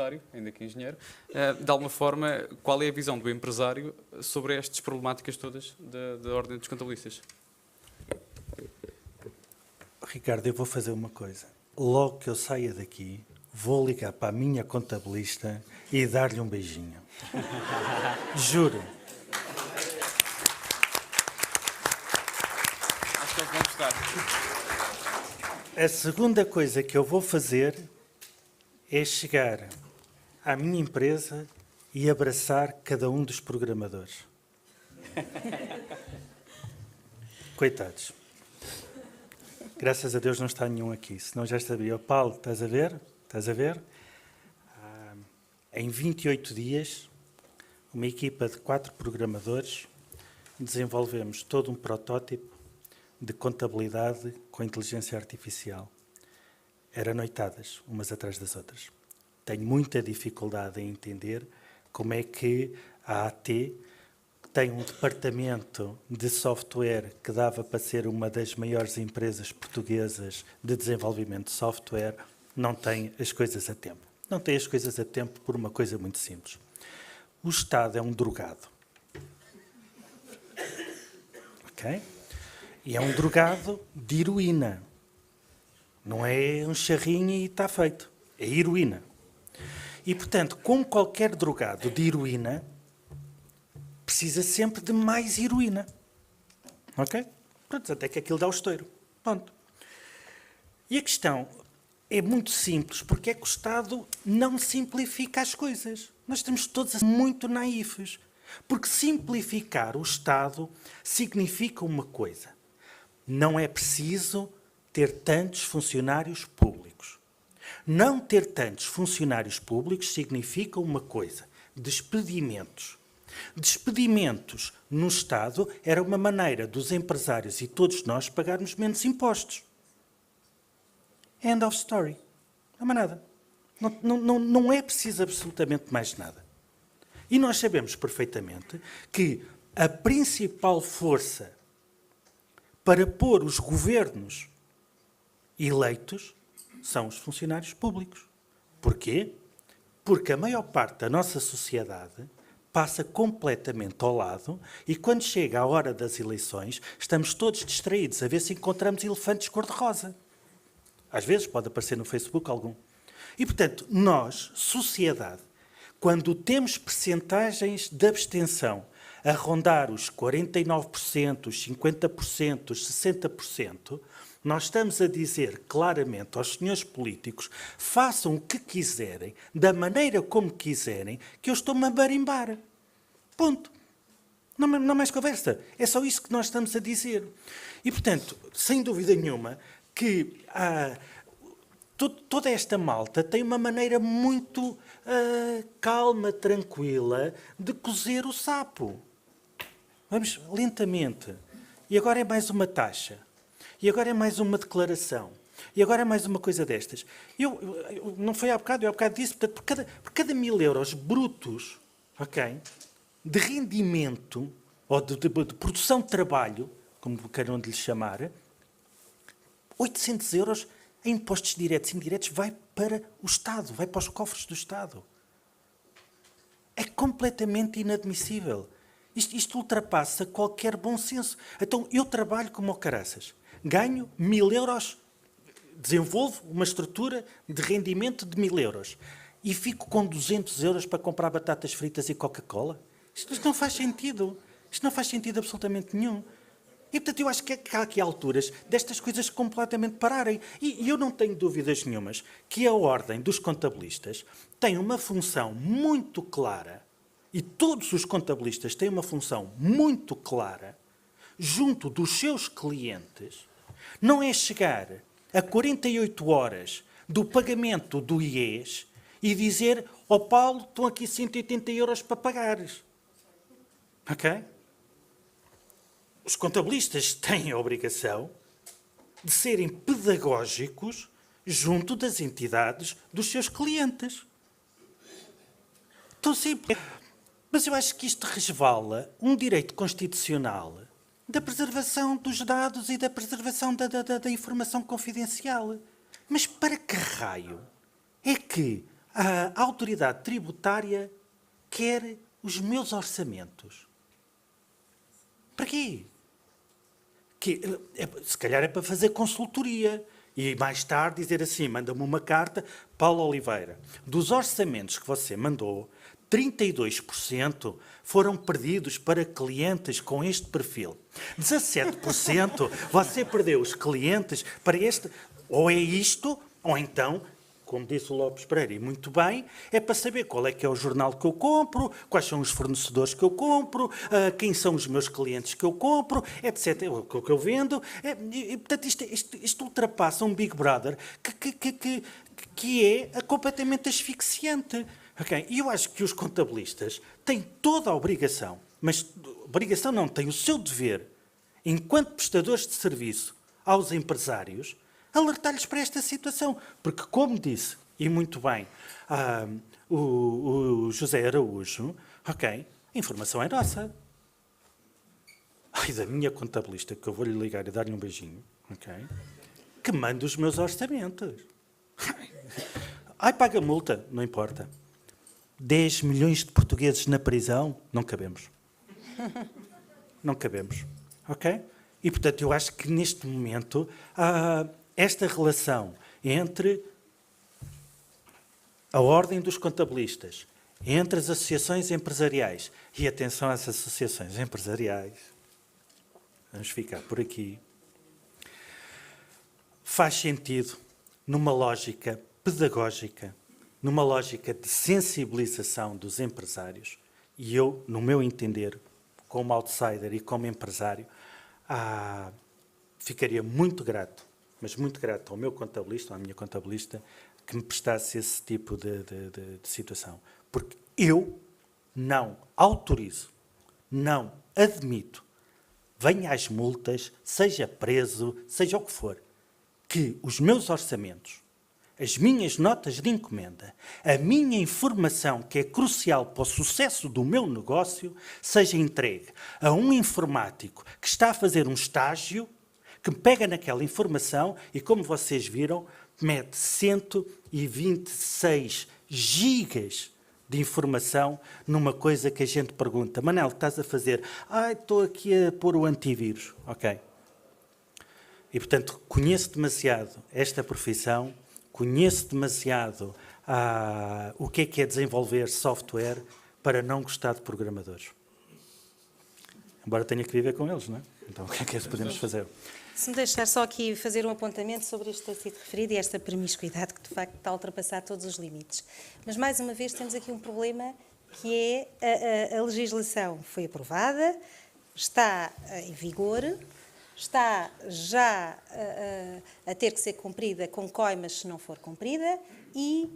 empresário, ainda que engenheiro, de alguma forma, qual é a visão do empresário sobre estas problemáticas todas da Ordem dos Contabilistas? Ricardo, eu vou fazer uma coisa. Logo que eu saia daqui, vou ligar para a minha contabilista e dar-lhe um beijinho. Juro. Acho que eles vão gostar. A segunda coisa que eu vou fazer é chegar à minha empresa e abraçar cada um dos programadores. Coitados. Graças a Deus não está nenhum aqui, senão já estaria. Paulo, estás a ver? Estás a ver? Em 28 dias, uma equipa de 4 programadores, desenvolvemos todo um protótipo de contabilidade com inteligência artificial. Era noitadas, umas atrás das outras. Tenho muita dificuldade em entender como é que a AT tem um departamento de software que dava para ser uma das maiores empresas portuguesas de desenvolvimento de software, não tem as coisas a tempo. Não tem as coisas a tempo por uma coisa muito simples. O Estado é um drogado. Ok? E é um drogado de heroína. Não é um charrinho e está feito. É heroína. E, portanto, como qualquer drogado de heroína, precisa sempre de mais heroína. Ok? Pronto, até que aquilo dá o estouro. Pronto. E a questão é muito simples, porque é que o Estado não simplifica as coisas. Nós estamos todos muito naifes. Porque simplificar o Estado significa uma coisa. Não é preciso ter tantos funcionários públicos. Não ter tantos funcionários públicos significa uma coisa. Despedimentos. Despedimentos no Estado era uma maneira dos empresários e todos nós pagarmos menos impostos. End of story. Não há mais nada. Não é preciso absolutamente mais nada. E nós sabemos perfeitamente que a principal força para pôr os governos eleitos são os funcionários públicos. Porquê? Porque a maior parte da nossa sociedade passa completamente ao lado e quando chega a hora das eleições estamos todos distraídos a ver se encontramos elefantes cor-de-rosa. Às vezes pode aparecer no Facebook algum. E, portanto, nós, sociedade, quando temos percentagens de abstenção a rondar os 49%, os 50%, os 60%, nós estamos a dizer claramente aos senhores políticos façam o que quiserem, da maneira como quiserem, que eu estou-me a marimbar. Ponto. Não há mais conversa. É só isso que nós estamos a dizer. E, portanto, sem dúvida nenhuma, que toda esta malta tem uma maneira muito calma, tranquila, de cozer o sapo. Vamos lentamente. E agora é mais uma taxa. E agora é mais uma declaração. E agora é mais uma coisa destas. Eu não foi há bocado, eu há bocado disse, portanto, por cada 1000 euros brutos, ok, de rendimento, ou de produção de trabalho, como queiram lhe chamar, 800 euros em impostos diretos e indiretos vai para o Estado, vai para os cofres do Estado. É completamente inadmissível. Isto ultrapassa qualquer bom senso. Então, eu trabalho como o caraças. Ganho 1000 euros, desenvolvo uma estrutura de rendimento de 1000 euros e fico com 200 euros para comprar batatas fritas e Coca-Cola. Isto não faz sentido. Isto não faz sentido absolutamente nenhum. E, portanto, eu acho que há aqui alturas destas coisas completamente pararem. E eu não tenho dúvidas nenhumas que a Ordem dos Contabilistas tem uma função muito clara, e todos os contabilistas têm uma função muito clara, junto dos seus clientes, não é chegar a 48 horas do pagamento do IES e dizer ao Paulo, estão aqui 180 euros para pagares. Ok? Os contabilistas têm a obrigação de serem pedagógicos junto das entidades dos seus clientes. Tão simples. Mas eu acho que isto resvala um direito constitucional da preservação dos dados e da preservação da informação confidencial. Mas para que raio é que A autoridade tributária quer os meus orçamentos. Para quê? Se calhar é para fazer consultoria. E mais tarde dizer assim, manda-me uma carta, Paulo Oliveira, dos orçamentos que você mandou, 32% foram perdidos para clientes com este perfil. 17% você perdeu os clientes para este. Ou é isto, ou então, como disse o Lopes Pereira, e muito bem, é para saber qual é que é o jornal que eu compro, quais são os fornecedores que eu compro, quem são os meus clientes que eu compro, etc. O que eu vendo. Portanto, isto ultrapassa um Big Brother que é completamente asfixiante. Okay? E eu acho que os contabilistas têm toda a obrigação, mas obrigação não, têm o seu dever, enquanto prestadores de serviço aos empresários, alertar-lhes para esta situação. Porque, como disse, e muito bem, o José Araújo, ok, a informação é nossa. Ai, da minha contabilista, que eu vou-lhe ligar e dar-lhe um beijinho, ok, que manda os meus orçamentos. Ai, paga multa, não importa. 10 milhões de portugueses na prisão, não cabemos. Não cabemos, ok? E, portanto, eu acho que neste momento esta relação entre a Ordem dos Contabilistas, entre as associações empresariais, e atenção às associações empresariais, vamos ficar por aqui, faz sentido numa lógica pedagógica, numa lógica de sensibilização dos empresários, e eu, no meu entender, como outsider e como empresário, ficaria muito grato, mas muito grato ao meu contabilista, à minha contabilista, que me prestasse esse tipo de situação. Porque eu não autorizo, não admito, venha às multas, seja preso, seja o que for, que os meus orçamentos, as minhas notas de encomenda, a minha informação, que é crucial para o sucesso do meu negócio, seja entregue a um informático que está a fazer um estágio, que pega naquela informação e, como vocês viram, mete 126 gigas de informação numa coisa que a gente pergunta. Manel, estás a fazer? Estou aqui a pôr o antivírus. Ok. E, portanto, conheço demasiado esta profissão, conheço demasiado o que é desenvolver software para não gostar de programadores. Embora tenha que viver com eles, não é? Então, o que é que podemos fazer? Se me deixar só aqui fazer um apontamento sobre isto que tem sido referido e esta promiscuidade que, de facto, está a ultrapassar todos os limites. Mas, mais uma vez, temos aqui um problema que é a legislação foi aprovada, está em vigor, está já a ter que ser cumprida com coimas se não for cumprida e,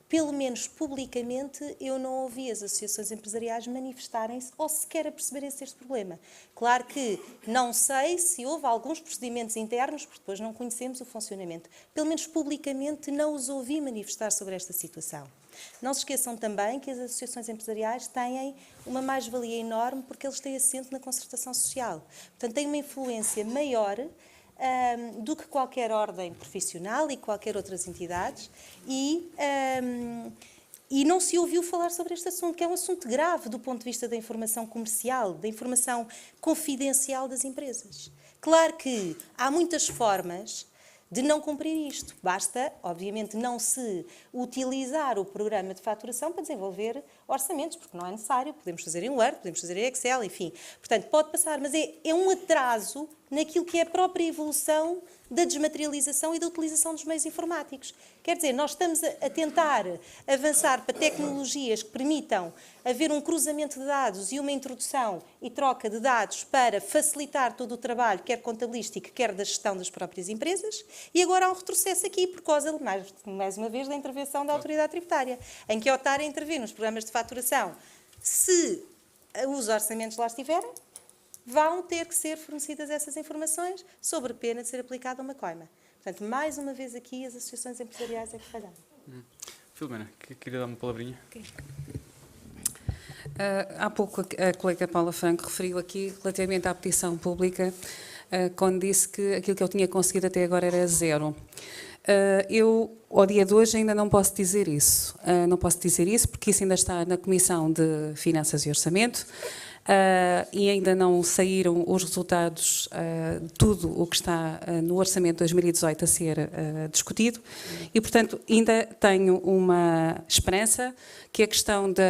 pelo menos publicamente, eu não ouvi as associações empresariais manifestarem-se ou sequer a perceberem-se este problema. Claro que não sei se houve alguns procedimentos internos, porque depois não conhecemos o funcionamento. Pelo menos publicamente não os ouvi manifestar sobre esta situação. Não se esqueçam também que as associações empresariais têm uma mais-valia enorme porque eles têm assento na concertação social. Portanto, têm uma influência maior do que qualquer ordem profissional e qualquer outras entidades e não se ouviu falar sobre este assunto, que é um assunto grave do ponto de vista da informação comercial, da informação confidencial das empresas. Claro que há muitas formas de não cumprir isto. Basta, obviamente, não se utilizar o programa de faturação para desenvolver orçamentos, porque não é necessário. Podemos fazer em Word, podemos fazer em Excel, enfim. Portanto, pode passar, mas é um atraso naquilo que é a própria evolução da desmaterialização e da utilização dos meios informáticos. Quer dizer, nós estamos a tentar avançar para tecnologias que permitam haver um cruzamento de dados e uma introdução e troca de dados para facilitar todo o trabalho, quer contabilístico, quer da gestão das próprias empresas, e agora há um retrocesso aqui por causa, mais uma vez, da intervenção da autoridade tributária, em que ao estar a intervir nos programas de faturação, se os orçamentos lá estiverem, vão ter que ser fornecidas essas informações sob pena de ser aplicada uma coima. Portanto, mais uma vez aqui, as associações empresariais é que falharam. Filomena, queria dar uma palavrinha? Okay. Há pouco a colega Paula Franco referiu aqui relativamente à petição pública, quando disse que aquilo que eu tinha conseguido até agora era zero. Eu, ao dia de hoje, ainda não posso dizer isso. Não posso dizer isso porque isso ainda está na Comissão de Finanças e Orçamento. E ainda não saíram os resultados de tudo o que está no Orçamento de 2018 a ser discutido e, portanto, ainda tenho uma esperança que a questão de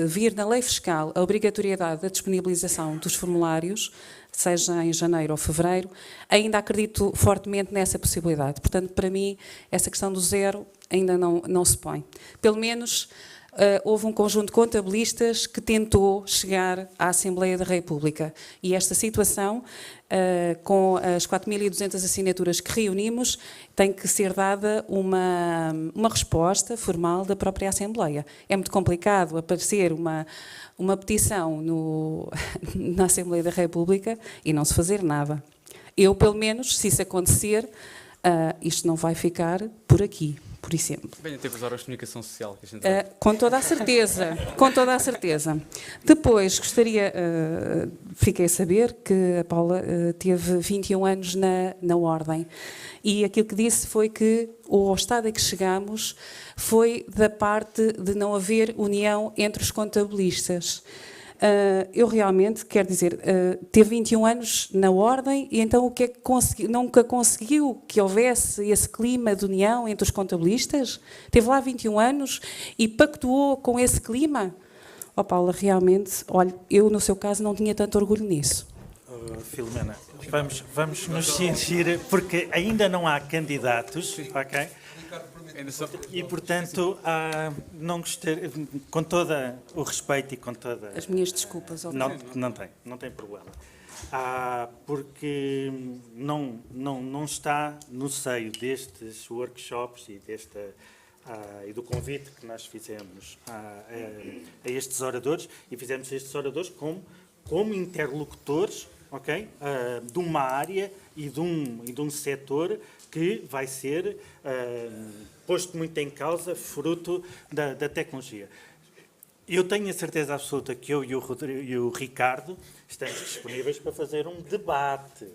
vir na lei fiscal a obrigatoriedade da disponibilização dos formulários, seja em janeiro ou fevereiro, ainda acredito fortemente nessa possibilidade. Portanto, para mim, essa questão do zero ainda não se põe. Pelo menos houve um conjunto de contabilistas que tentou chegar à Assembleia da República e esta situação, com as 4.200 assinaturas que reunimos, tem que ser dada uma resposta formal da própria Assembleia. É muito complicado aparecer uma petição na Assembleia da República e não se fazer nada. Eu, pelo menos, se isso acontecer, isto não vai ficar por aqui. Por exemplo. Venha ter que usar a comunicação social. Que a gente com toda a certeza, com toda a certeza. Depois, gostaria, fiquei a saber que a Paula teve 21 anos na Ordem e aquilo que disse foi que o estado a que chegamos foi da parte de não haver união entre os contabilistas. Eu realmente, quero dizer, teve 21 anos na Ordem e então o que é que nunca conseguiu que houvesse esse clima de união entre os contabilistas? Teve lá 21 anos e pactuou com esse clima? Oh, Paula, realmente, olha, eu no seu caso não tinha tanto orgulho nisso. Filomena, vamos nos cingir, porque ainda não há candidatos, ok? E, portanto, não gostei, com todo o respeito e com toda... As minhas desculpas. Não tem problema. Porque não está no seio destes workshops e do convite que nós fizemos a estes oradores, e fizemos estes oradores como interlocutores, ok? De uma área e de um setor que vai ser posto muito em causa, fruto da tecnologia. Eu tenho a certeza absoluta que eu e o Ricardo estamos disponíveis para fazer um debate.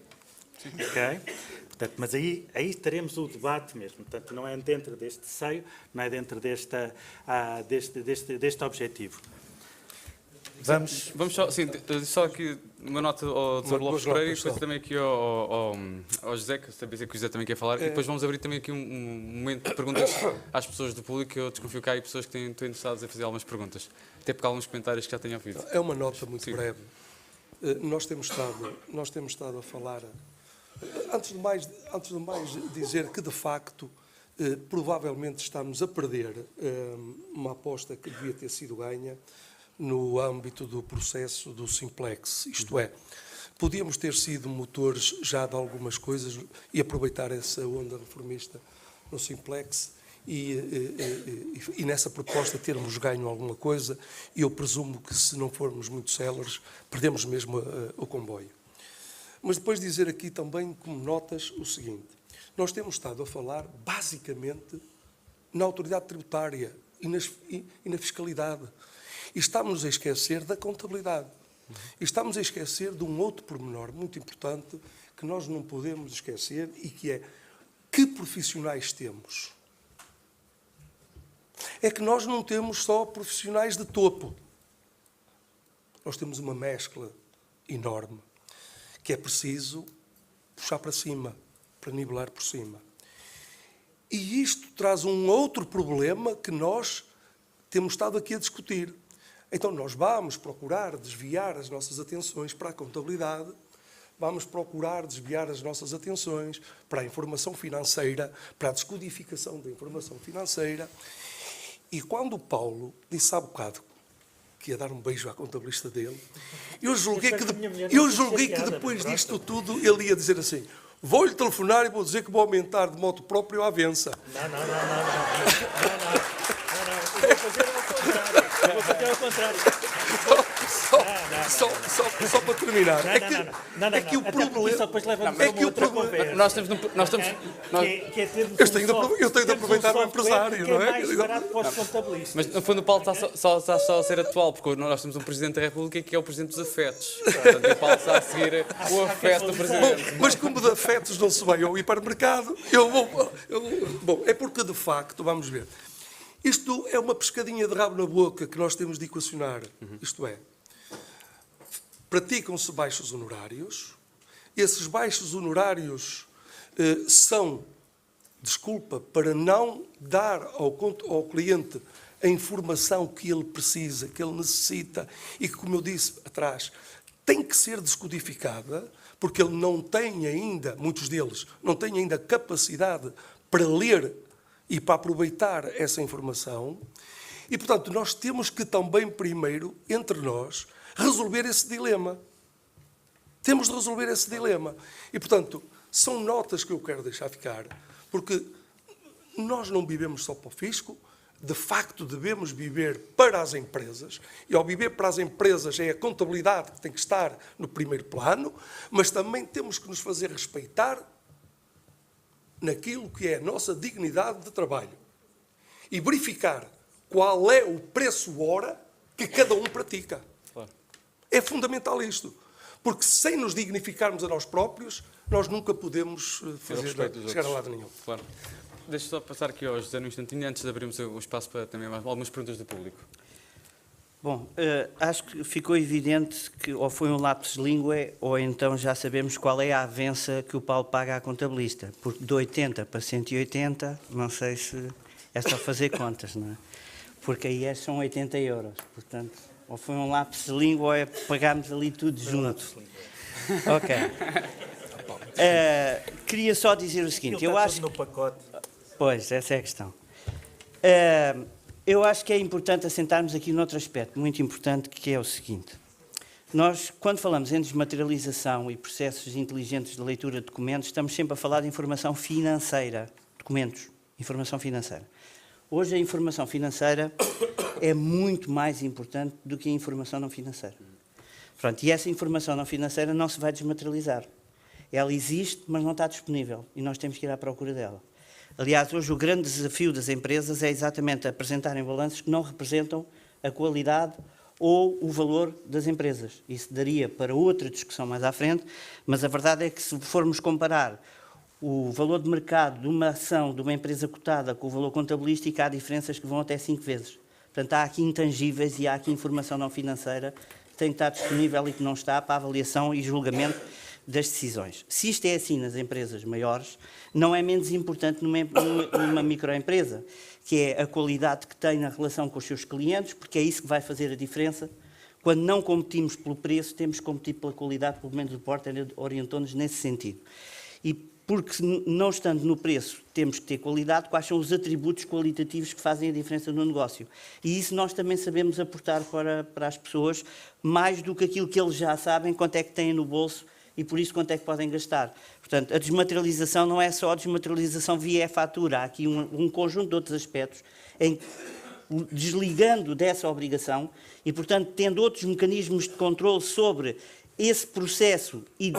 Ok? Portanto, mas aí teremos o debate mesmo. Portanto, não é dentro deste seio, não é dentro deste objetivo. Vamos só aqui uma nota ao Dr. Lopes Pereira e depois também aqui ao José, que sabia que o José também quer falar, e depois vamos abrir também aqui um momento de perguntas às pessoas do público. Eu desconfio que há aí pessoas que estão interessadas em fazer algumas perguntas, até porque há alguns comentários que já tenho ouvido. É uma nota muito breve. Nós temos estado a falar, antes de mais dizer que de facto provavelmente estamos a perder uma aposta que devia ter sido ganha no âmbito do processo do Simplex, isto é, podíamos ter sido motores já de algumas coisas e aproveitar essa onda reformista no Simplex e nessa proposta termos ganho alguma coisa, e eu presumo que se não formos muito céleres, perdemos mesmo o comboio. Mas depois dizer aqui também como notas o seguinte: nós temos estado a falar basicamente na autoridade tributária e na fiscalidade. E estamos a esquecer da contabilidade. E estamos a esquecer de um outro pormenor muito importante que nós não podemos esquecer e que é: que profissionais temos? É que nós não temos só profissionais de topo. Nós temos uma mescla enorme que é preciso puxar para cima, para nivelar por cima. E isto traz um outro problema que nós temos estado aqui a discutir. Então nós vamos procurar desviar as nossas atenções para a contabilidade, vamos procurar desviar as nossas atenções para a informação financeira, para a descodificação da informação financeira. E quando o Paulo disse há bocado que ia dar um beijo à contabilista dele, eu julguei que depois disto tudo ele ia dizer assim: vou-lhe telefonar e vou dizer que vou aumentar de moto próprio à Avença. Não. Eu vou fazer ao contrário. Vou fazer ao contrário. Só para terminar. Não, É que o até porque problema... isso depois leva-nos é a que uma o outra problema- conversa. Nós estamos Que é termos Eu tenho de software- eu tenho de termos aproveitar o software empresário, que não é? é mais barato para os contabilistas. Mas no fundo o Paulo está só a ser atual, porque nós temos um Presidente da República que é o Presidente dos afetos. Portanto, o Paulo está a seguir o afeto do Presidente. Mas como de afetos não se vai ao hipermercado, eu vou... Bom, é porque de facto, vamos ver, isto é uma pescadinha de rabo na boca que nós temos de equacionar. Isto é, praticam-se baixos honorários, esses baixos honorários são, desculpa, para não dar ao cliente a informação que ele precisa, que ele necessita e que, como eu disse atrás, tem que ser descodificada, porque ele não tem ainda, muitos deles, não têm ainda capacidade para ler e para aproveitar essa informação. E, portanto, nós temos que também, primeiro, entre nós, resolver esse dilema. Temos de resolver esse dilema. E, portanto, são notas que eu quero deixar ficar, porque nós não vivemos só para o fisco, de facto devemos viver para as empresas, e ao viver para as empresas é a contabilidade que tem que estar no primeiro plano, mas também temos que nos fazer respeitar naquilo que é a nossa dignidade de trabalho e verificar qual é o preço hora que cada um pratica. Claro. É fundamental isto, porque sem nos dignificarmos a nós próprios, nós nunca podemos chegar a lado nenhum. Claro. Deixa só passar aqui ao José num instantinho, antes de abrirmos o espaço para também algumas perguntas do público. Bom, acho que ficou evidente que ou foi um lapsus linguae ou então já sabemos qual é a avença que o Paulo paga à contabilista. Porque de 80 para 180, não sei se é só fazer contas, não é? Porque aí são 80 euros. Portanto, ou foi um lapsus linguae ou é pagámos ali tudo junto. Ok. Queria só dizer o seguinte, eu acho... no pacote. Pois, essa é a questão. Eu acho que é importante assentarmos aqui noutro aspecto, muito importante, que é o seguinte. Nós, quando falamos em desmaterialização e processos inteligentes de leitura de documentos, estamos sempre a falar de informação financeira. Documentos, informação financeira. Hoje a informação financeira é muito mais importante do que a informação não financeira. Pronto, e essa informação não financeira não se vai desmaterializar. Ela existe, mas não está disponível e nós temos que ir à procura dela. Aliás, hoje o grande desafio das empresas é exatamente apresentarem balanços que não representam a qualidade ou o valor das empresas. Isso daria para outra discussão mais à frente, mas a verdade é que se formos comparar o valor de mercado de uma ação de uma empresa cotada com o valor contabilístico, há diferenças que vão até 5 vezes. Portanto, há aqui intangíveis e há aqui informação não financeira que tem que estar disponível e que não está para avaliação e julgamento das decisões. Se isto é assim nas empresas maiores, não é menos importante numa microempresa, que é a qualidade que tem na relação com os seus clientes, porque é isso que vai fazer a diferença. Quando não competimos pelo preço, temos que competir pela qualidade, pelo menos o Porter orientou-nos nesse sentido. E porque não estando no preço, temos que ter qualidade, quais são os atributos qualitativos que fazem a diferença no negócio. E isso nós também sabemos aportar para as pessoas, mais do que aquilo que eles já sabem, quanto é que têm no bolso, e por isso quanto é que podem gastar. Portanto, a desmaterialização não é só a desmaterialização via fatura, há aqui um conjunto de outros aspectos, em desligando dessa obrigação e, portanto, tendo outros mecanismos de controle sobre esse processo e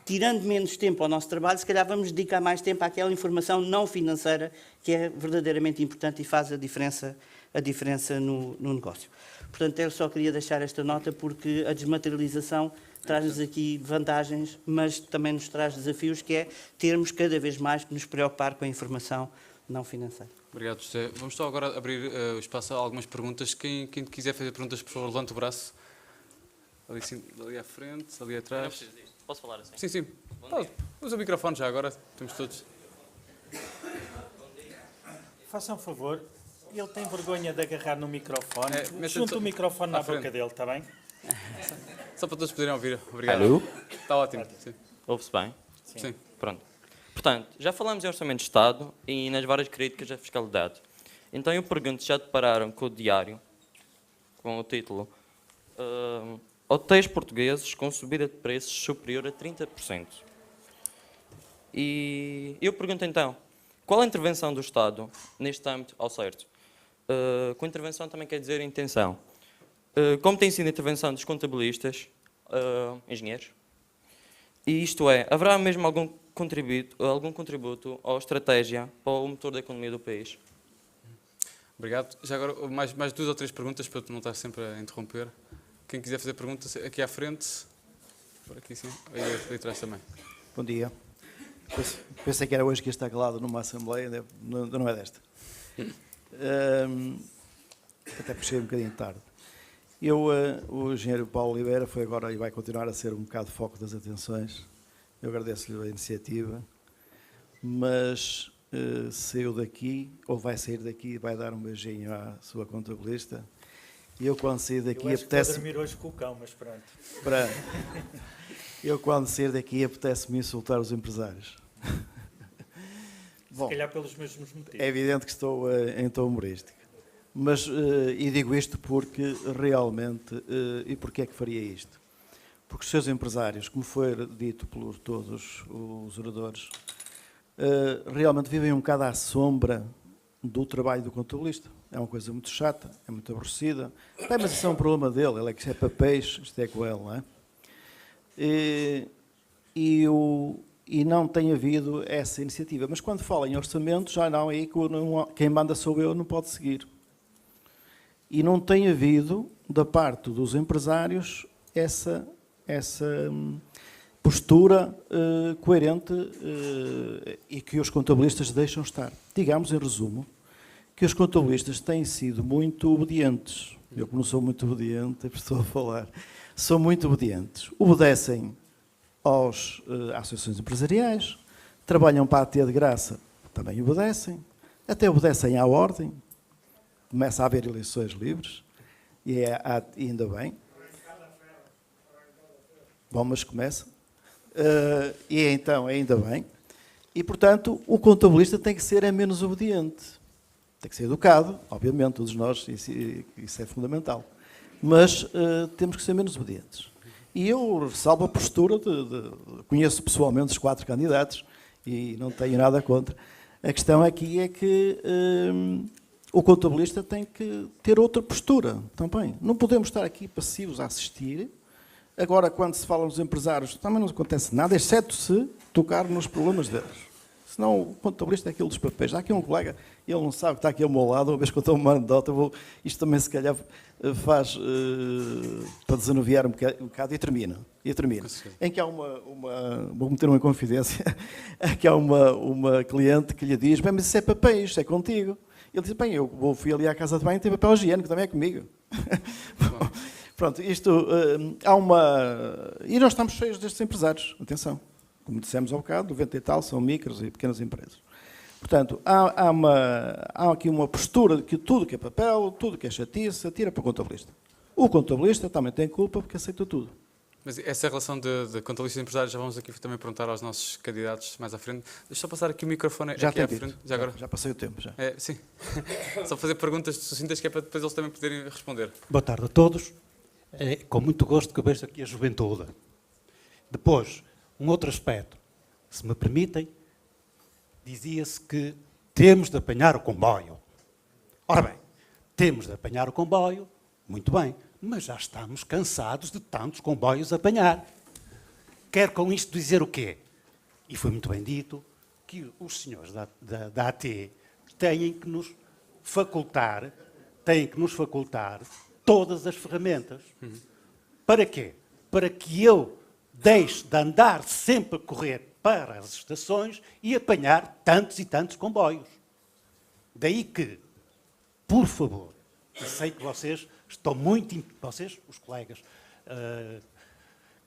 tirando menos tempo ao nosso trabalho, se calhar vamos dedicar mais tempo àquela informação não financeira que é verdadeiramente importante e faz a diferença no negócio. Portanto, eu só queria deixar esta nota porque a desmaterialização traz-nos aqui vantagens, mas também nos traz desafios, que é termos cada vez mais que nos preocupar com a informação não financeira. Obrigado, José. Vamos só agora abrir o espaço a algumas perguntas. Quem quiser fazer perguntas, por favor, levante o braço. Ali à frente, ali atrás. Não preciso disto. Posso falar assim? Sim, sim. Usa o microfone já agora, temos todos. Façam um favor, ele tem vergonha de agarrar no microfone. Meta Junta o microfone na frente. boca dele, está bem? Só para todos poderem ouvir. Obrigado. Alô? Está ótimo. Sim. Ouve-se bem? Sim. Pronto. Portanto, já falamos em Orçamento de Estado e nas várias críticas à fiscalidade. Então eu pergunto se já depararam com o diário, com o título Hotéis portugueses com subida de preços superior a 30%. E eu pergunto então, qual a intervenção do Estado neste âmbito ao certo? Com intervenção também quer dizer intenção. Como tem sido a intervenção dos contabilistas, engenheiros, e isto é, haverá mesmo algum contributo ou estratégia para o motor da economia do país? Obrigado. Já agora, mais 2 ou 3 perguntas para tu não estar sempre a interromper. Quem quiser fazer perguntas, aqui à frente. Por aqui, sim. Aí atrás também. Bom dia. Pensei que era hoje que ia estar calado numa assembleia, não é desta. Até puxei um bocadinho tarde. O engenheiro Paulo Oliveira foi agora e vai continuar a ser um bocado foco das atenções. Eu agradeço-lhe a iniciativa, mas saiu daqui, ou vai sair daqui e vai dar um beijinho à sua contabilista. E eu quando sair daqui apetece... dormir hoje com o cão, mas pronto. Eu quando sair daqui apetece-me insultar os empresários. Bom, Se calhar pelos mesmos motivos. é evidente que estou em tom humorístico. Mas, e digo isto porque realmente, e porquê é que faria isto? Porque os seus empresários, como foi dito por todos os oradores, realmente vivem um bocado à sombra do trabalho do contabilista. É uma coisa muito chata, é muito aborrecida. Mas isso é um problema dele, ele é que é papéis, isto é com ele, não é? E não tem havido essa iniciativa. Mas quando fala em orçamento, já não, aí quem manda sou eu, não pode seguir. E não tem havido, da parte dos empresários, essa postura coerente e que os contabilistas deixam estar. Digamos, em resumo, que os contabilistas têm sido muito obedientes. Eu, como não sou muito obediente, estou a falar, são muito obedientes. Obedecem às associações empresariais, trabalham para a ter de graça, também obedecem, até obedecem à ordem, começa a haver eleições livres, e ainda bem. Bom, mas começa. E então, ainda bem. E, portanto, o contabilista tem que ser menos obediente. Tem que ser educado, obviamente, todos nós, isso é fundamental. Mas temos que ser menos obedientes. E eu ressalvo a postura conheço pessoalmente os 4 candidatos e não tenho nada contra. A questão aqui é que o contabilista tem que ter outra postura também. Não podemos estar aqui passivos a assistir. Agora, quando se fala dos empresários, também não acontece nada, exceto se tocar nos problemas deles. Senão o contabilista é aquele dos papéis. Há aqui um colega, ele não sabe que está aqui ao meu lado, uma vez que eu estou uma anedota, isto também se calhar faz para desanuviar um bocado e termina. Em que há vou meter uma confidência, que há uma cliente que lhe diz, bem, mas isso é papéis, isso é contigo. Ele diz, bem, fui ali à casa de banho e tem papel higiênico, também é comigo. Pronto, isto, e nós estamos cheios destes empresários, atenção. Como dissemos há bocado, 90 e tal são micros e pequenas empresas. Portanto, há aqui uma postura de que tudo que é papel, tudo que é chatice, atira para o contabilista. O contabilista também tem culpa porque aceita tudo. Mas essa relação de contabilistas e empresários, já vamos aqui também perguntar aos nossos candidatos mais à frente. Deixa eu só passar aqui o microfone Já aqui à frente. Já passei o tempo, já. Sim. Só fazer perguntas sucintas que é para depois eles também poderem responder. Boa tarde a todos. É com muito gosto que eu vejo aqui a juventude. Depois, um outro aspecto, se me permitem, dizia-se que temos de apanhar o comboio. Ora bem, temos de apanhar o comboio, muito bem, mas já estamos cansados de tantos comboios a apanhar. Quero com isto dizer o quê? E foi muito bem dito que os senhores da AT têm que nos facultar todas as ferramentas. Para quê? Para que eu deixe de andar sempre a correr para as estações e apanhar tantos e tantos comboios. Daí que, por favor, eu sei que vocês estão vocês, os colegas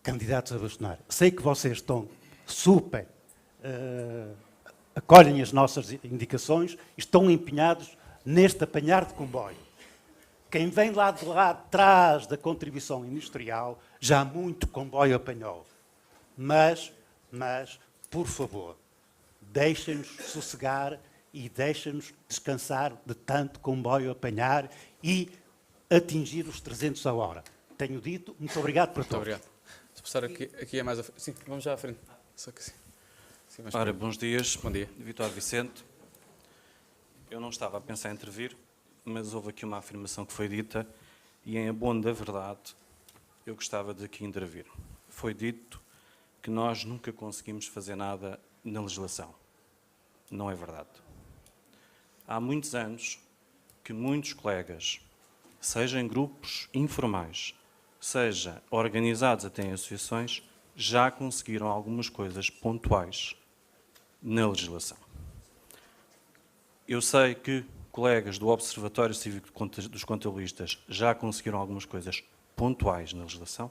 candidatos a bastonar, sei que vocês estão super, acolhem as nossas indicações e estão empenhados neste apanhar de comboio. Quem vem lá de lá atrás da contribuição industrial já muito comboio apanhou. Mas, por favor, deixem-nos sossegar e deixem-nos descansar de tanto comboio apanhar e atingir os 300 a hora. Tenho dito, muito obrigado por todos. Muito obrigado. Vou passar aqui é mais à frente. Sim, vamos já à frente. Só que sim. Ora, bons dias. Bom dia. Vítor Vicente. Eu não estava a pensar em intervir, mas houve aqui uma afirmação que foi dita e, em abono da verdade, eu gostava de aqui intervir. Foi dito que nós nunca conseguimos fazer nada na legislação. Não é verdade. Há muitos anos que muitos colegas, seja em grupos informais, seja organizados até em associações, já conseguiram algumas coisas pontuais na legislação. Eu sei que colegas do Observatório Cívico dos Contabilistas já conseguiram algumas coisas pontuais na legislação.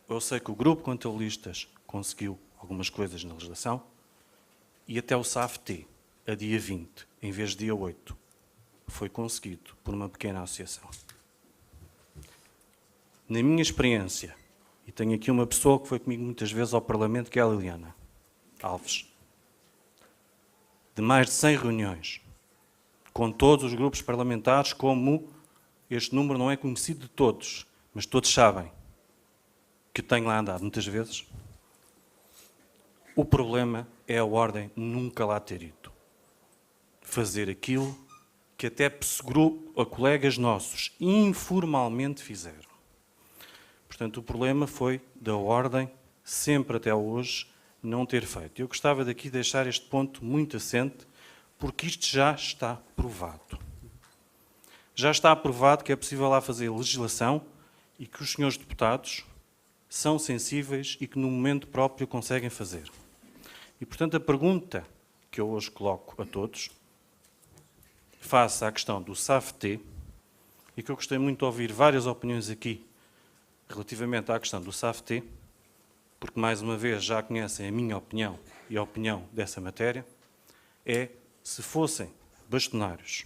Eu sei que o Grupo Contabilistas conseguiu algumas coisas na legislação e até o SAFT, a dia 20, em vez de dia 8, foi conseguido por uma pequena associação. Na minha experiência, e tenho aqui uma pessoa que foi comigo muitas vezes ao Parlamento, que é a Liliana Alves, de mais de 100 reuniões, com todos os grupos parlamentares, como este número não é conhecido de todos, mas todos sabem que tenho lá andado muitas vezes. O problema é a Ordem nunca lá ter ido. Fazer aquilo que até a colegas nossos informalmente fizeram. Portanto, o problema foi da Ordem, sempre até hoje, não ter feito. Eu gostava daqui deixar este ponto muito assente, porque isto já está provado. Já está provado que é possível lá fazer legislação e que os senhores deputados são sensíveis e que no momento próprio conseguem fazer. E, portanto, a pergunta que eu hoje coloco a todos, face à questão do SAFT, e que eu gostei muito de ouvir várias opiniões aqui relativamente à questão do SAFT, porque, mais uma vez, já conhecem a minha opinião e a opinião dessa matéria, é se fossem bastonários,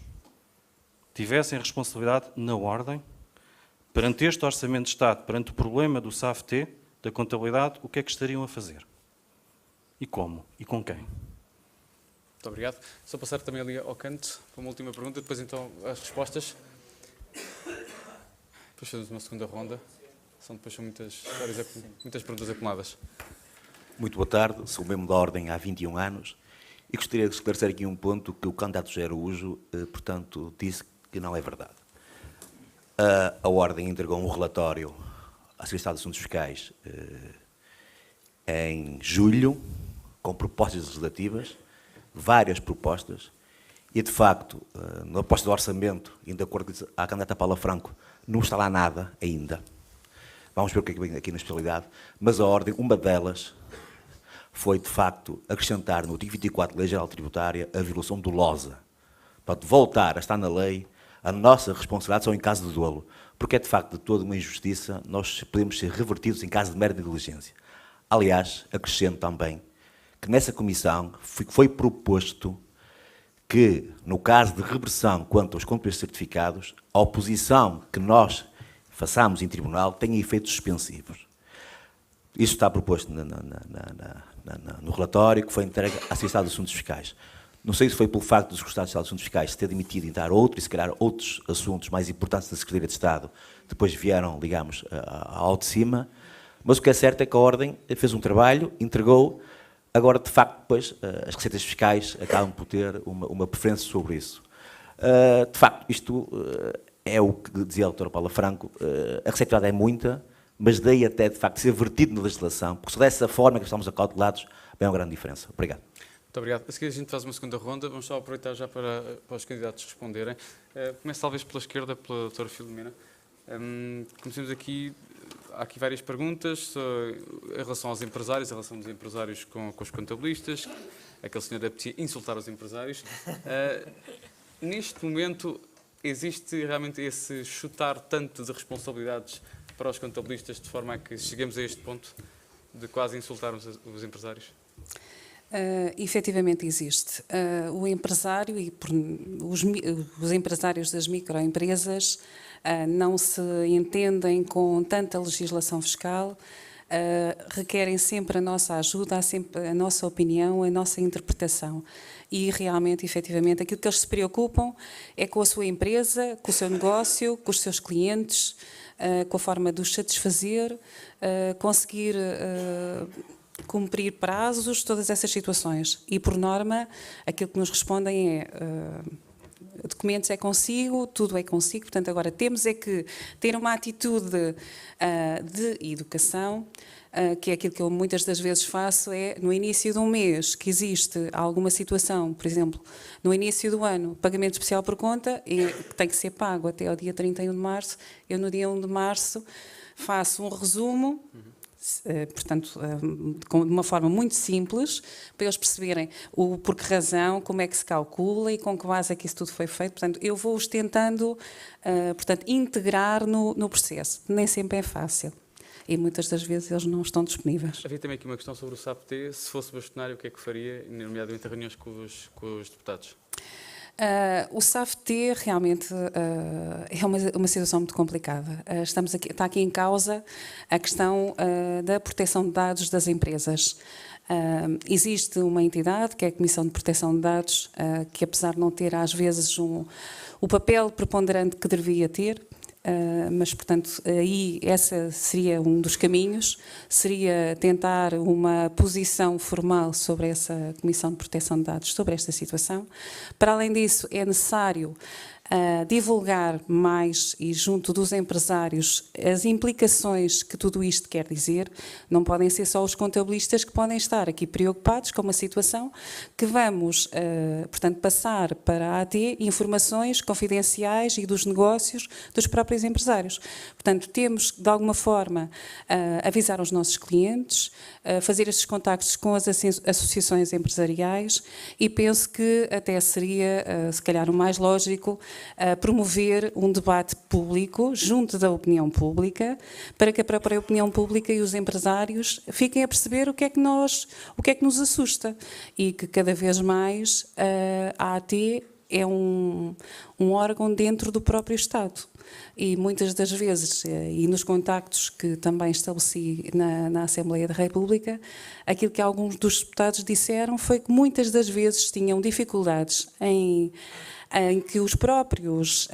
tivessem responsabilidade na Ordem, perante este Orçamento de Estado, perante o problema do SAFT, da contabilidade, o que é que estariam a fazer? E como? E com quem? Muito obrigado. Só passar também ali ao canto para uma última pergunta, depois então as respostas. Depois fazemos uma segunda ronda. Depois são muitas perguntas acumuladas. Muito boa tarde, sou membro da Ordem há 21 anos e gostaria de esclarecer aqui um ponto que o candidato José Araújo, portanto, disse que não é verdade. A Ordem entregou um relatório à Secretaria de Assuntos Fiscais em julho, com propostas legislativas, várias propostas, e de facto, na proposta do orçamento, e de acordo com a candidata Paula Franco, não está lá nada ainda. Vamos ver o que é que vem aqui na especialidade, mas a Ordem, uma delas, foi de facto acrescentar no artigo 24 da Lei Geral Tributária a violação dolosa. Para voltar a estar na lei, a nossa responsabilidade só em caso de dolo, porque é de facto de toda uma injustiça, nós podemos ser revertidos em caso de mera negligência. Aliás, acrescento também que nessa comissão foi proposto que, no caso de reversão quanto aos compras certificados, a oposição que nós façamos em tribunal tenha efeitos suspensivos. Isso está proposto no relatório que foi entregue à Secretaria de Assuntos Fiscais. Não sei se foi pelo facto dos Secretários de Assuntos Fiscais ter demitido e entrar outro, e se calhar outros assuntos mais importantes da Secretaria de Estado depois vieram, digamos, ao de cima, mas o que é certo é que a Ordem fez um trabalho, entregou, agora, de facto, depois, as receitas fiscais acabam por ter uma preferência sobre isso. De facto, isto é o que dizia a doutora Paula Franco, a receita é muita, mas daí até, de facto, ser vertido na legislação, porque se dessa forma que estamos acautelados, bem uma grande diferença. Obrigado. Muito obrigado. A seguir a gente faz uma segunda ronda, vamos só aproveitar já para os candidatos responderem. Começo talvez pela esquerda, pela doutora Filomena. Comecemos aqui, há aqui várias perguntas em relação aos empresários, a relação dos empresários com os contabilistas. Aquele senhor apetecia insultar os empresários. Neste momento, existe realmente esse chutar tanto de responsabilidades para os contabilistas, de forma a que cheguemos a este ponto de quase insultarmos os empresários? Efetivamente existe. O empresário e os empresários das microempresas não se entendem com tanta legislação fiscal, requerem sempre a nossa ajuda, a nossa opinião, a nossa interpretação. E realmente, efetivamente, aquilo que eles se preocupam é com a sua empresa, com o seu negócio, com os seus clientes, com a forma de os satisfazer, conseguir cumprir prazos, todas essas situações. E, por norma, aquilo que nos respondem é documentos é consigo, tudo é consigo, portanto agora temos é que ter uma atitude de educação, que é aquilo que eu muitas das vezes faço, é no início de um mês que existe alguma situação, por exemplo, no início do ano, pagamento especial por conta, e que tem que ser pago até ao dia 31 de março, eu no dia 1 de março faço um resumo, portanto, de uma forma muito simples, para eles perceberem por que razão, como é que se calcula e com que base é que isso tudo foi feito. Portanto, eu vou-os tentando, portanto, integrar no processo. Nem sempre é fácil. E muitas das vezes eles não estão disponíveis. Havia também aqui uma questão sobre o SAPT. Se fosse bastonário, o que é que faria, nomeadamente em reuniões com os deputados? O SAFT realmente é uma situação muito complicada. Está aqui em causa a questão da proteção de dados das empresas. Existe uma entidade, que é a Comissão de Proteção de Dados, que apesar de não ter às vezes o papel preponderante que deveria ter, mas, portanto, aí esse seria um dos caminhos, seria tentar uma posição formal sobre essa Comissão de Proteção de Dados, sobre esta situação. Para além disso, é necessário divulgar mais e junto dos empresários as implicações que tudo isto quer dizer. Não podem ser só os contabilistas que podem estar aqui preocupados com uma situação que vamos, portanto, passar para a AT informações confidenciais e dos negócios dos próprios empresários. Portanto, temos, de alguma forma, avisar os nossos clientes, fazer estes contactos com as associações empresariais e penso que até seria, se calhar, o mais lógico promover um debate público junto da opinião pública, para que a própria opinião pública e os empresários fiquem a perceber o que é que nos assusta e que cada vez mais a AT é um órgão dentro do próprio Estado. E muitas das vezes, e nos contactos que também estabeleci na Assembleia da República, aquilo que alguns dos deputados disseram foi que muitas das vezes tinham dificuldades em que os próprios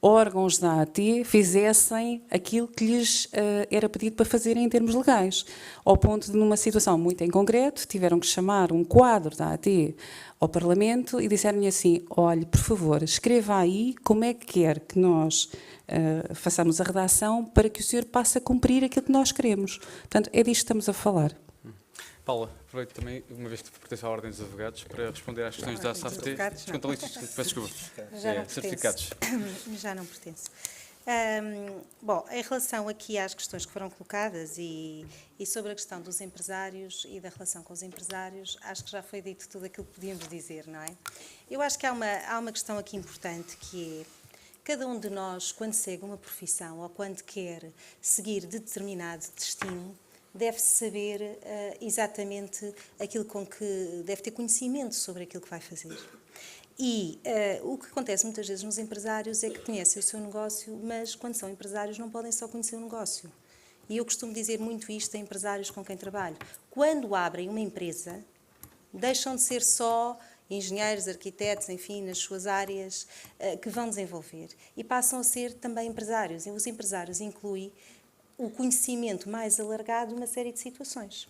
órgãos da AT fizessem aquilo que lhes era pedido para fazerem em termos legais. Ao ponto de, numa situação muito em concreto, tiveram que chamar um quadro da AT ao Parlamento e disseram-lhe assim: olhe, por favor, escreva aí como é que quer que nós façamos a redação para que o senhor passe a cumprir aquilo que nós queremos. Portanto, é disto que estamos a falar. Paula, aproveito também, uma vez que pertence à Ordem dos Advogados, para responder às questões da SAFT. Os contabilistas, peço desculpa. Certificados. Já não pertence. Bom, em relação aqui às questões que foram colocadas e sobre a questão dos empresários e da relação com os empresários, acho que já foi dito tudo aquilo que podíamos dizer, não é? Eu acho que há uma questão aqui importante, que é: cada um de nós, quando segue uma profissão ou quando quer seguir determinado destino, deve saber exatamente aquilo com que deve ter conhecimento sobre aquilo que vai fazer. E o que acontece muitas vezes nos empresários é que conhecem o seu negócio, mas quando são empresários não podem só conhecer o negócio. E eu costumo dizer muito isto a empresários com quem trabalho. Quando abrem uma empresa, deixam de ser só engenheiros, arquitetos, enfim, nas suas áreas que vão desenvolver. E passam a ser também empresários. E os empresários incluem o conhecimento mais alargado de uma série de situações,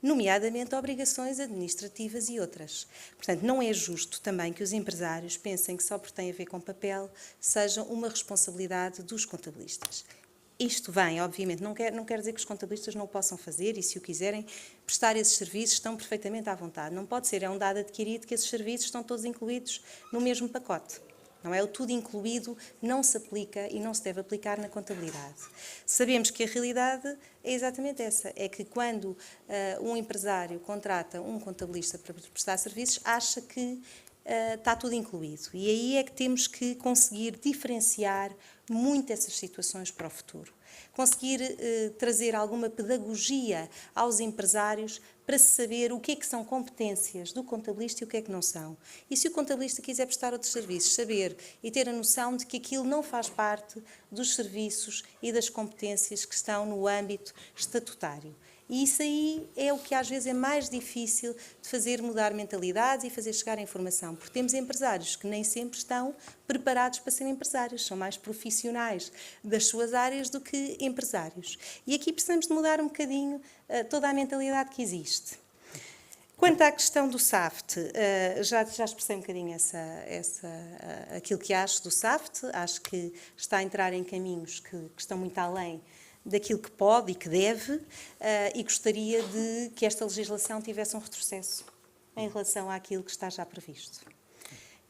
nomeadamente obrigações administrativas e outras. Portanto, não é justo também que os empresários pensem que só porque tem a ver com papel seja uma responsabilidade dos contabilistas. Isto vem, obviamente, não quer dizer que os contabilistas não o possam fazer e, se o quiserem prestar esses serviços, estão perfeitamente à vontade. Não pode ser, é um dado adquirido que esses serviços estão todos incluídos no mesmo pacote. Não é? O tudo incluído não se aplica e não se deve aplicar na contabilidade. Sabemos que a realidade é exatamente essa, é que quando um empresário contrata um contabilista para prestar serviços, acha que está tudo incluído. E aí é que temos que conseguir diferenciar muito essas situações para o futuro. Conseguir trazer alguma pedagogia aos empresários para saber o que é que são competências do contabilista e o que é que não são. E se o contabilista quiser prestar outros serviços, saber e ter a noção de que aquilo não faz parte dos serviços e das competências que estão no âmbito estatutário. E isso aí é o que às vezes é mais difícil de fazer mudar mentalidades e fazer chegar a informação, porque temos empresários que nem sempre estão preparados para serem empresários, são mais profissionais das suas áreas do que empresários. E aqui precisamos de mudar um bocadinho toda a mentalidade que existe. Quanto à questão do SAFT, já expressei um bocadinho aquilo que acho do SAFT. Acho que está a entrar em caminhos que estão muito além daquilo que pode e que deve, e gostaria de que esta legislação tivesse um retrocesso em relação àquilo que está já previsto.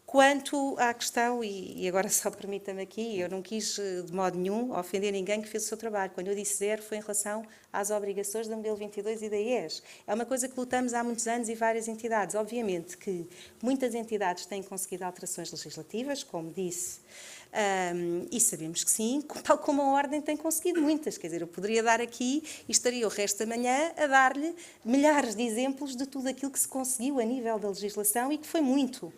Quanto à questão, e agora só permita-me aqui, eu não quis de modo nenhum ofender ninguém que fez o seu trabalho. Quando eu disse zero, foi em relação às obrigações da modelo 22 e da IES. É uma coisa que lutamos há muitos anos e várias entidades. Obviamente que muitas entidades têm conseguido alterações legislativas, como disse, e sabemos que sim, tal como a Ordem tem conseguido muitas. Quer dizer, eu poderia dar aqui e estaria o resto da manhã a dar-lhe milhares de exemplos de tudo aquilo que se conseguiu a nível da legislação e que foi muito.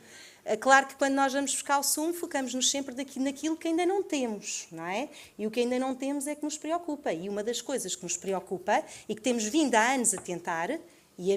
Claro que quando nós vamos buscar o sumo, focamos-nos sempre naquilo que ainda não temos, não é? E o que ainda não temos é que nos preocupa. E uma das coisas que nos preocupa e que temos vindo há anos a tentar, e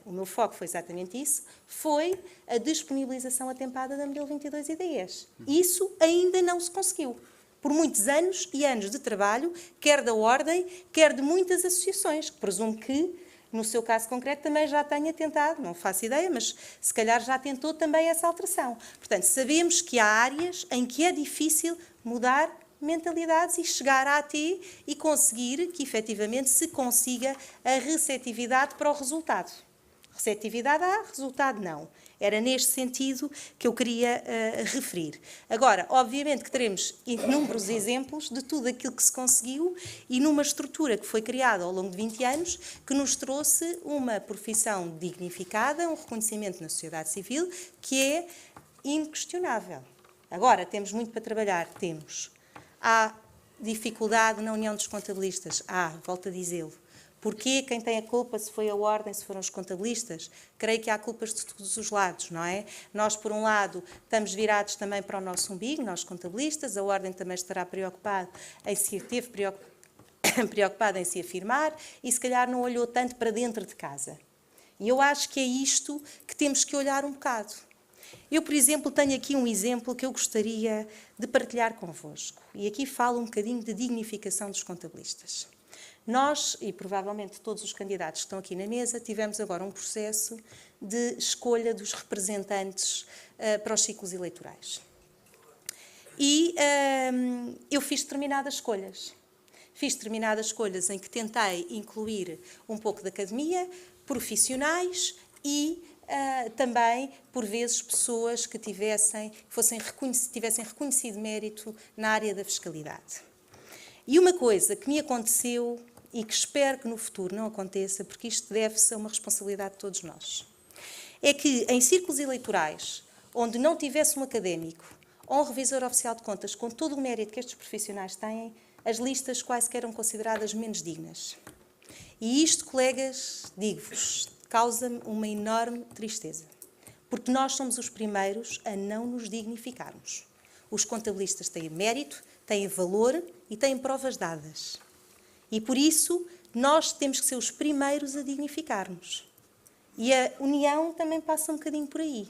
o meu foco foi exatamente isso, foi a disponibilização atempada da modelo 22 e da IES. Isso ainda não se conseguiu. Por muitos anos e anos de trabalho, quer da Ordem, quer de muitas associações, que presumo que, no seu caso concreto, também já tenha tentado, não faço ideia, mas se calhar já tentou também essa alteração. Portanto, sabemos que há áreas em que é difícil mudar mentalidades e chegar à AT e conseguir que, efetivamente, se consiga a receptividade para o resultado. Receptividade há, resultado não. Era neste sentido que eu queria referir. Agora, obviamente que teremos inúmeros exemplos de tudo aquilo que se conseguiu e numa estrutura que foi criada ao longo de 20 anos, que nos trouxe uma profissão dignificada, um reconhecimento na sociedade civil, que é inquestionável. Agora, temos muito para trabalhar, temos. Há dificuldade na União dos Contabilistas? Volto a dizê-lo. Porquê? Quem tem a culpa, se foi a Ordem, se foram os contabilistas? Creio que há culpas de todos os lados, não é? Nós, por um lado, estamos virados também para o nosso umbigo, nós contabilistas, a Ordem também estará preocupada em se afirmar e se calhar não olhou tanto para dentro de casa. E eu acho que é isto que temos que olhar um bocado. Eu, por exemplo, tenho aqui um exemplo que eu gostaria de partilhar convosco. E aqui falo um bocadinho de dignificação dos contabilistas. Nós, e provavelmente todos os candidatos que estão aqui na mesa, tivemos agora um processo de escolha dos representantes para os ciclos eleitorais. E eu fiz determinadas escolhas. Fiz determinadas escolhas em que tentei incluir um pouco de academia, profissionais e também, por vezes, pessoas que tivessem reconhecido mérito na área da fiscalidade. E uma coisa que me aconteceu e que espero que no futuro não aconteça, porque isto deve-se a uma responsabilidade de todos nós, é que em círculos eleitorais, onde não tivesse um académico ou um revisor oficial de contas com todo o mérito que estes profissionais têm, as listas quaisquer eram consideradas menos dignas. E isto, colegas, digo-vos, causa-me uma enorme tristeza, porque nós somos os primeiros a não nos dignificarmos. Os contabilistas têm mérito, têm valor e têm provas dadas. E por isso nós temos que ser os primeiros a dignificar-nos. E a União também passa um bocadinho por aí.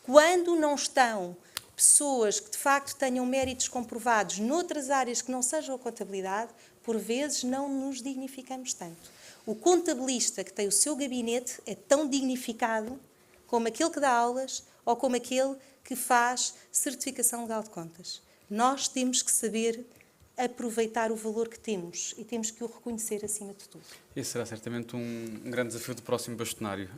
Quando não estão pessoas que de facto tenham méritos comprovados noutras áreas que não sejam a contabilidade, por vezes não nos dignificamos tanto. O contabilista que tem o seu gabinete é tão dignificado como aquele que dá aulas ou como aquele que faz certificação legal de contas. Nós temos que saber aproveitar o valor que temos e temos que o reconhecer acima de tudo. Esse será certamente um grande desafio do próximo bastonário.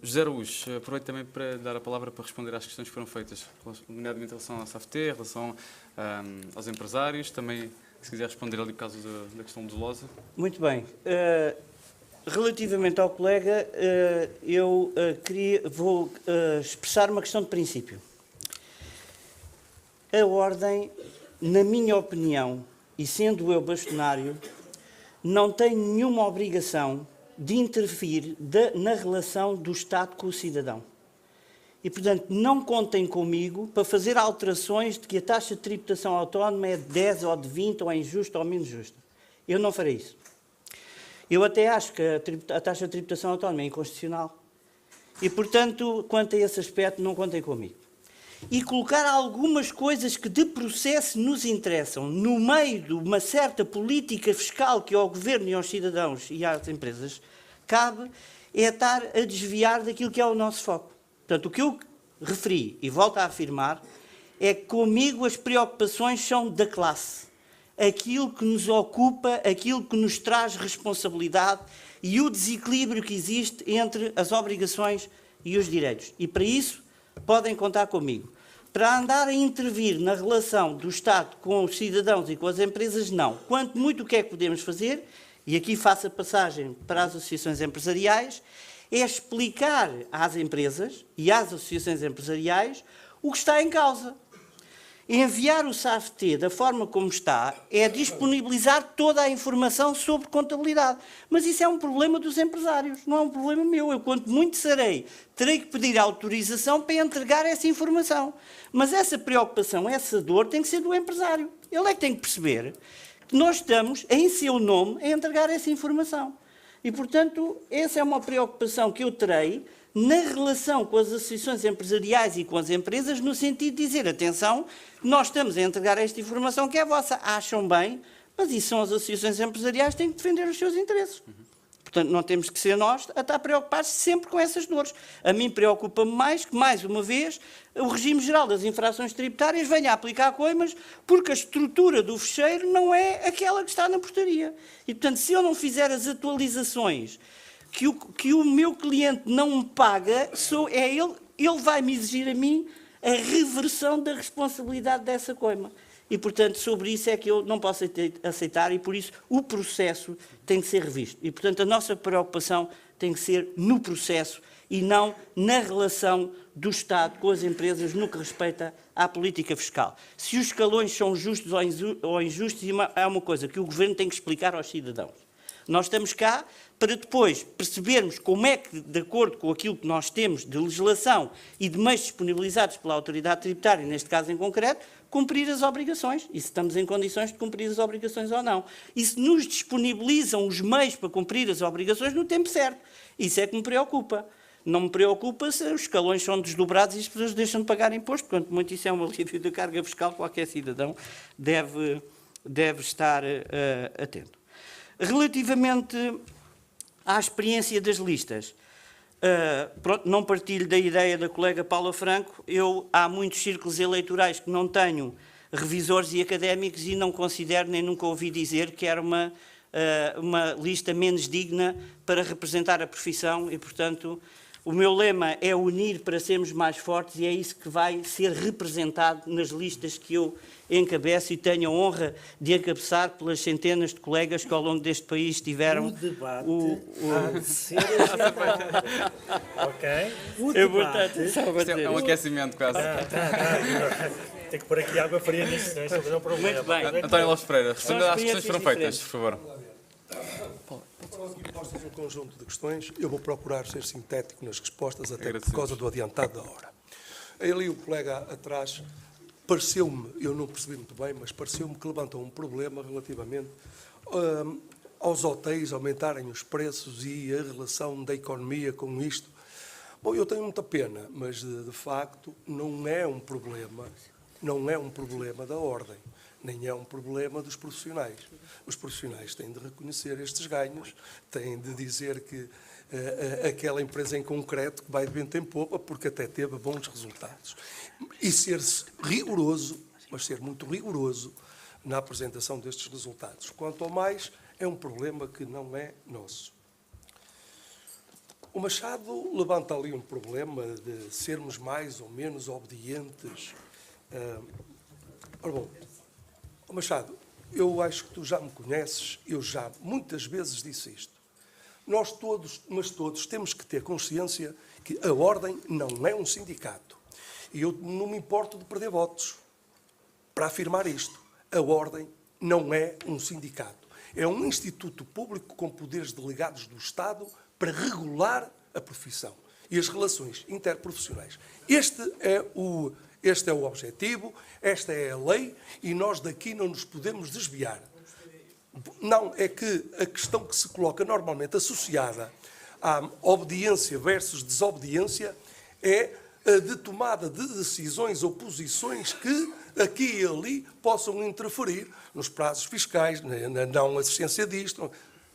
José Araújo, aproveito também para dar a palavra para responder às questões que foram feitas, nomeadamente em relação à SAFT, em relação aos empresários, também, se quiser responder ali por causa da questão do LOSA. Muito bem. Relativamente ao colega, eu vou expressar uma questão de princípio. A Ordem, na minha opinião, e sendo eu bastonário, não tem nenhuma obrigação de interferir na relação do Estado com o cidadão. E, portanto, não contem comigo para fazer alterações de que a taxa de tributação autónoma é de 10 ou de 20, ou é injusta ou menos justa. Eu não farei isso. Eu até acho que a taxa de tributação autónoma é inconstitucional. E, portanto, quanto a esse aspecto, não contem comigo. E colocar algumas coisas que de processo nos interessam no meio de uma certa política fiscal que ao Governo e aos cidadãos e às empresas cabe, é estar a desviar daquilo que é o nosso foco. Portanto, o que eu referi, e volto a afirmar, é que comigo as preocupações são da classe. Aquilo que nos ocupa, aquilo que nos traz responsabilidade e o desequilíbrio que existe entre as obrigações e os direitos. E para isso podem contar comigo. Para andar a intervir na relação do Estado com os cidadãos e com as empresas, não. Quanto muito o que é que podemos fazer, e aqui faço a passagem para as associações empresariais, é explicar às empresas e às associações empresariais o que está em causa. Enviar o SAFT da forma como está é disponibilizar toda a informação sobre contabilidade. Mas isso é um problema dos empresários, não é um problema meu. Eu, quanto muito terei que pedir autorização para entregar essa informação. Mas essa preocupação, essa dor, tem que ser do empresário. Ele é que tem que perceber que nós estamos, em seu nome, a entregar essa informação. E, portanto, essa é uma preocupação que eu terei na relação com as associações empresariais e com as empresas, no sentido de dizer, atenção, nós estamos a entregar esta informação que é vossa, acham bem, mas isso são as associações empresariais que têm que defender os seus interesses. Portanto, não temos que ser nós a estar preocupados sempre com essas dores. A mim preocupa-me mais que, mais uma vez, o regime geral das infrações tributárias venha a aplicar coimas, porque a estrutura do fecheiro não é aquela que está na portaria. E, portanto, se eu não fizer as atualizações que o meu cliente não me paga, ele vai me exigir a mim a reversão da responsabilidade dessa coima. E, portanto, sobre isso é que eu não posso aceitar e, por isso, o processo tem que ser revisto. E, portanto, a nossa preocupação tem que ser no processo e não na relação do Estado com as empresas no que respeita à política fiscal. Se os escalões são justos ou injustos, é uma coisa que o Governo tem que explicar aos cidadãos. Nós estamos cá para depois percebermos como é que, de acordo com aquilo que nós temos de legislação e de meios disponibilizados pela autoridade tributária, neste caso em concreto, cumprir as obrigações, e se estamos em condições de cumprir as obrigações ou não. E se nos disponibilizam os meios para cumprir as obrigações no tempo certo. Isso é que me preocupa. Não me preocupa se os escalões são desdobrados e as pessoas deixam de pagar imposto. Quanto muito isso é um alívio da carga fiscal, qualquer cidadão deve estar atento. Relativamente à experiência das listas, não partilho da ideia da colega Paula Franco. Há muitos círculos eleitorais que não tenho revisores e académicos e não considero, nem nunca ouvi dizer que era uma lista menos digna para representar a profissão e, portanto, o meu lema é unir para sermos mais fortes e é isso que vai ser representado nas listas que eu encabeço e tenho a honra de encabeçar pelas centenas de colegas que ao longo deste país tiveram... O debate há de ser ok? O debate... É um aquecimento quase. Tem que pôr aqui água fria nisso, não é um problema. Muito bem. António Lopes Pereira, responda às questões que foram feitas, por favor. Foram aqui postas um conjunto de questões. Eu vou procurar ser sintético nas respostas, até por causa do adiantado da hora. Ali o colega atrás pareceu-me, eu não percebi muito bem, mas pareceu-me que levantou um problema relativamente aos hotéis aumentarem os preços e a relação da economia com isto. Bom, eu tenho muita pena, mas de facto não é um problema da ordem, nem é um problema dos profissionais. Os profissionais têm de reconhecer estes ganhos, têm de dizer que aquela empresa em concreto que vai de vento em popa, porque até teve bons resultados. E ser rigoroso, mas ser muito rigoroso na apresentação destes resultados. Quanto ao mais, é um problema que não é nosso. O Machado levanta ali um problema de sermos mais ou menos obedientes. Ora bom, Machado, eu acho que tu já me conheces, eu já muitas vezes disse isto. Nós todos, mas todos, temos que ter consciência que a Ordem não é um sindicato. E eu não me importo de perder votos para afirmar isto. A Ordem não é um sindicato. É um instituto público com poderes delegados do Estado para regular a profissão e as relações interprofissionais. Este é o objetivo, esta é a lei e nós daqui não nos podemos desviar. Não, é que a questão que se coloca normalmente associada à obediência versus desobediência é a de tomada de decisões ou posições que aqui e ali possam interferir nos prazos fiscais, na não assistência disto.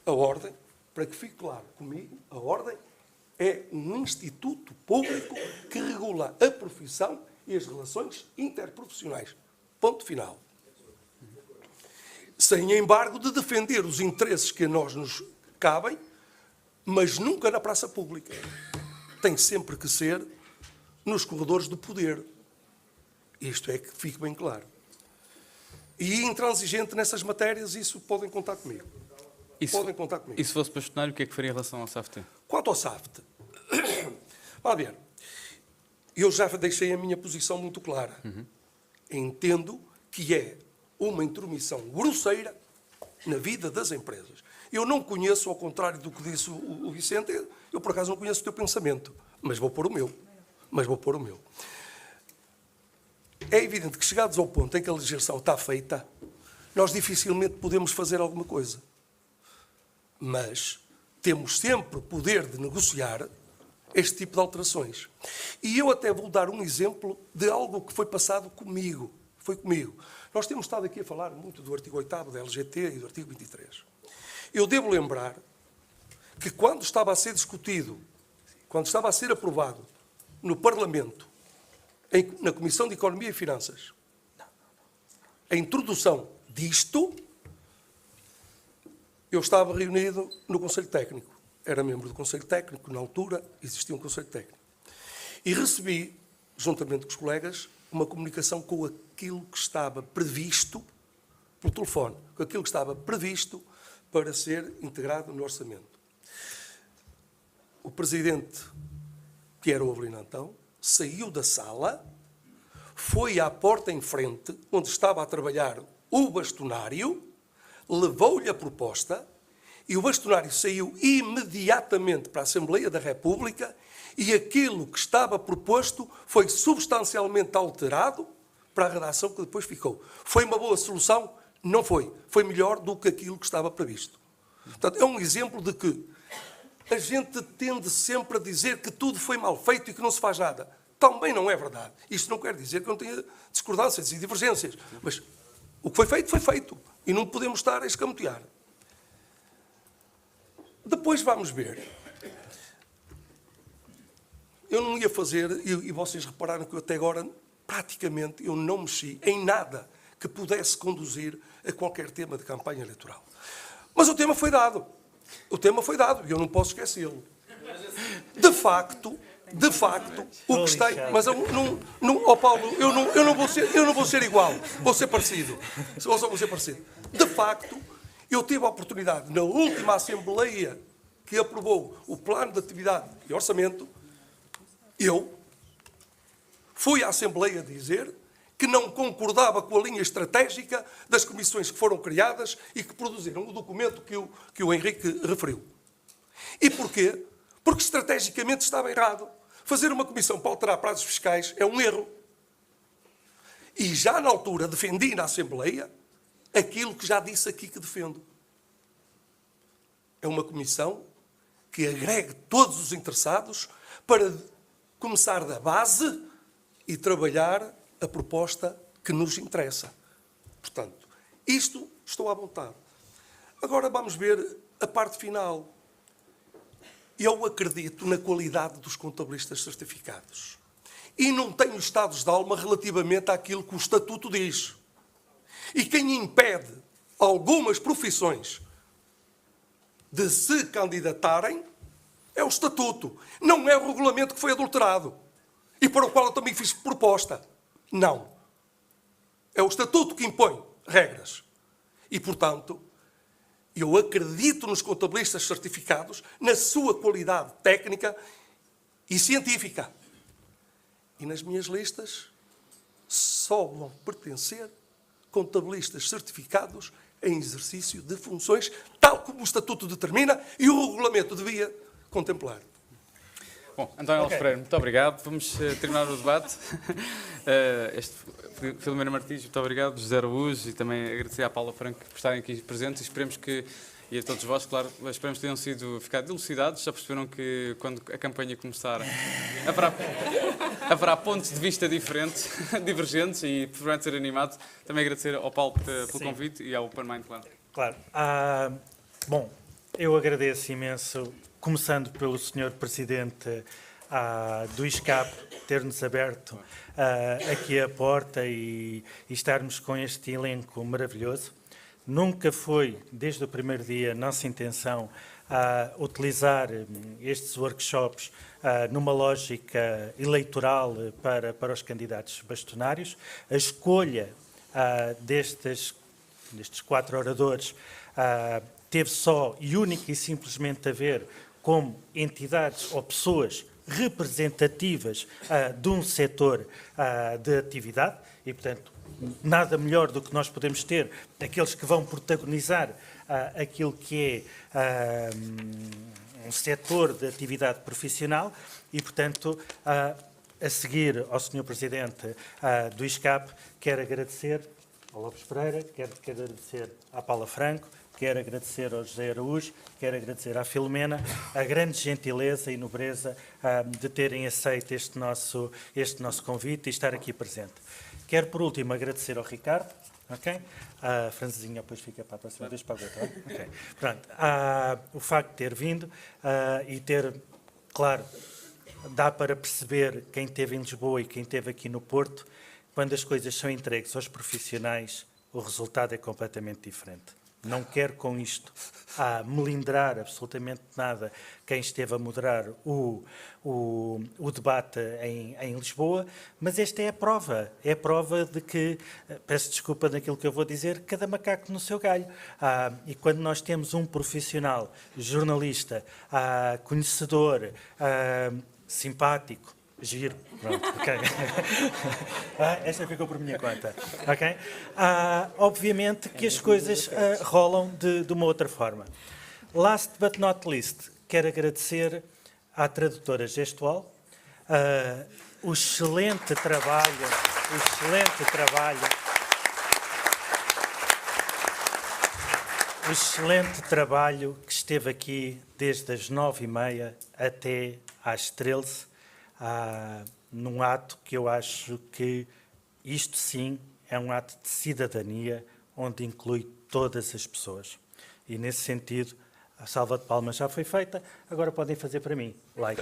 A Ordem, para que fique claro comigo, a Ordem É um instituto público que regula a profissão e as relações interprofissionais. Ponto final. Sem embargo de defender os interesses que a nós nos cabem, mas nunca na praça pública. Tem sempre que ser nos corredores do poder. Isto é que fique bem claro. E intransigente nessas matérias, isso podem contar comigo. Podem contar comigo. E se fosse bastonário, o que é que faria em relação ao SAFT? Quanto ao SAFT, vamos ver, eu já deixei a minha posição muito clara. Entendo que é uma intromissão grosseira na vida das empresas. Eu não conheço, ao contrário do que disse o Vicente, eu por acaso não conheço o teu pensamento, mas vou pôr o meu. É evidente que, chegados ao ponto em que a legislação está feita, nós dificilmente podemos fazer alguma coisa. Mas temos sempre o poder de negociar este tipo de alterações. E eu até vou dar um exemplo de algo que foi passado comigo. Foi comigo. Nós temos estado aqui a falar muito do artigo 8º da LGT e do artigo 23. Eu devo lembrar que quando estava a ser discutido, quando estava a ser aprovado no Parlamento, na Comissão de Economia e Finanças, a introdução disto, eu estava reunido no Conselho Técnico. Era membro do Conselho Técnico, na altura existia um Conselho Técnico. E recebi, juntamente com os colegas, uma comunicação com aquilo que estava previsto, pelo telefone, com aquilo que estava previsto para ser integrado no orçamento. O Presidente, que era o Avelino Antão, saiu da sala, foi à porta em frente, onde estava a trabalhar o bastonário, levou-lhe a proposta e o bastonário saiu imediatamente para a Assembleia da República e aquilo que estava proposto foi substancialmente alterado para a redação que depois ficou. Foi uma boa solução? Não foi. Foi melhor do que aquilo que estava previsto. Portanto, é um exemplo de que a gente tende sempre a dizer que tudo foi mal feito e que não se faz nada. Também não é verdade. Isto não quer dizer que não tenha discordâncias e divergências. Mas o que foi feito, foi feito. E não podemos estar a escamotear. Depois vamos ver. Eu não ia fazer, e vocês repararam que eu até agora, praticamente, eu não mexi em nada que pudesse conduzir a qualquer tema de campanha eleitoral. Mas o tema foi dado. O tema foi dado e eu não posso esquecê-lo. De facto, o que está... Mas oh Paulo, eu não vou ser igual, vou ser parecido. Vou ser parecido. De facto, eu tive a oportunidade, na última Assembleia que aprovou o Plano de Atividade e Orçamento, eu fui à Assembleia dizer que não concordava com a linha estratégica das comissões que foram criadas e que produziram o documento que o Henrique referiu. E porquê? Porque estrategicamente estava errado. Fazer uma comissão para alterar prazos fiscais é um erro. E já na altura defendi na Assembleia aquilo que já disse aqui que defendo. É uma comissão que agregue todos os interessados para começar da base e trabalhar a proposta que nos interessa. Portanto, isto estou à vontade. Agora vamos ver a parte final. Eu acredito na qualidade dos contabilistas certificados. E não tenho estados de alma relativamente àquilo que o Estatuto diz. E quem impede algumas profissões de se candidatarem é o Estatuto. Não é o regulamento que foi adulterado. E para o qual eu também fiz proposta. Não. É o Estatuto que impõe regras. E, portanto, eu acredito nos contabilistas certificados, na sua qualidade técnica e científica. E nas minhas listas só vão pertencer contabilistas certificados em exercício de funções, tal como o Estatuto determina e o regulamento devia contemplar. Bom, António Alves Pereira, muito obrigado. Vamos terminar o debate. Filomena Martins, muito obrigado. José Araújo e também agradecer à Paula Franco por estarem aqui presentes e esperemos que, e a todos vós, claro, esperamos que tenham ficado elucidados. Já perceberam que quando a campanha começar haverá pontos de vista diferentes, divergentes e provavelmente ser animado. Também agradecer ao Paulo pelo convite e ao Open Mind, claro. Claro. Bom, eu agradeço imenso começando pelo Sr. Presidente do ISCAP ter-nos aberto aqui a porta e estarmos com este elenco maravilhoso. Nunca foi, desde o primeiro dia, nossa intenção utilizar estes workshops numa lógica eleitoral para os candidatos bastonários. A escolha destes 4 oradores teve só e única e simplesmente a ver como entidades ou pessoas representativas de um setor de atividade e, portanto, nada melhor do que nós podemos ter aqueles que vão protagonizar aquilo que é um setor de atividade profissional e, portanto, a seguir ao Sr. Presidente do ISCAP, quero agradecer ao Lopes Pereira, quero agradecer à Paula Franco, quero agradecer ao José Araújo, quero agradecer à Filomena a grande gentileza e nobreza de terem aceito este nosso convite e estar aqui presente. Quero, por último, agradecer ao Ricardo, ok? A Francesinha depois fica para a próxima vez para aguentar. Okay. Pronto. O facto de ter vindo e ter, claro, dá para perceber quem esteve em Lisboa e quem esteve aqui no Porto, quando as coisas são entregues aos profissionais, o resultado é completamente diferente. Não quero com isto melindrar absolutamente nada quem esteve a moderar o debate em Lisboa, mas esta é a prova de que, peço desculpa daquilo que eu vou dizer, cada macaco no seu galho. E quando nós temos um profissional, jornalista, conhecedor, simpático, giro, pronto, ok. Esta ficou por minha conta, ok? Obviamente que as coisas rolam de uma outra forma. Last but not least, quero agradecer à tradutora gestual o excelente trabalho que esteve aqui desde as 9h30 até às 13h. Num ato que eu acho que isto sim é um ato de cidadania onde inclui todas as pessoas. E nesse sentido, a salva de palmas já foi feita, agora podem fazer para mim. Like.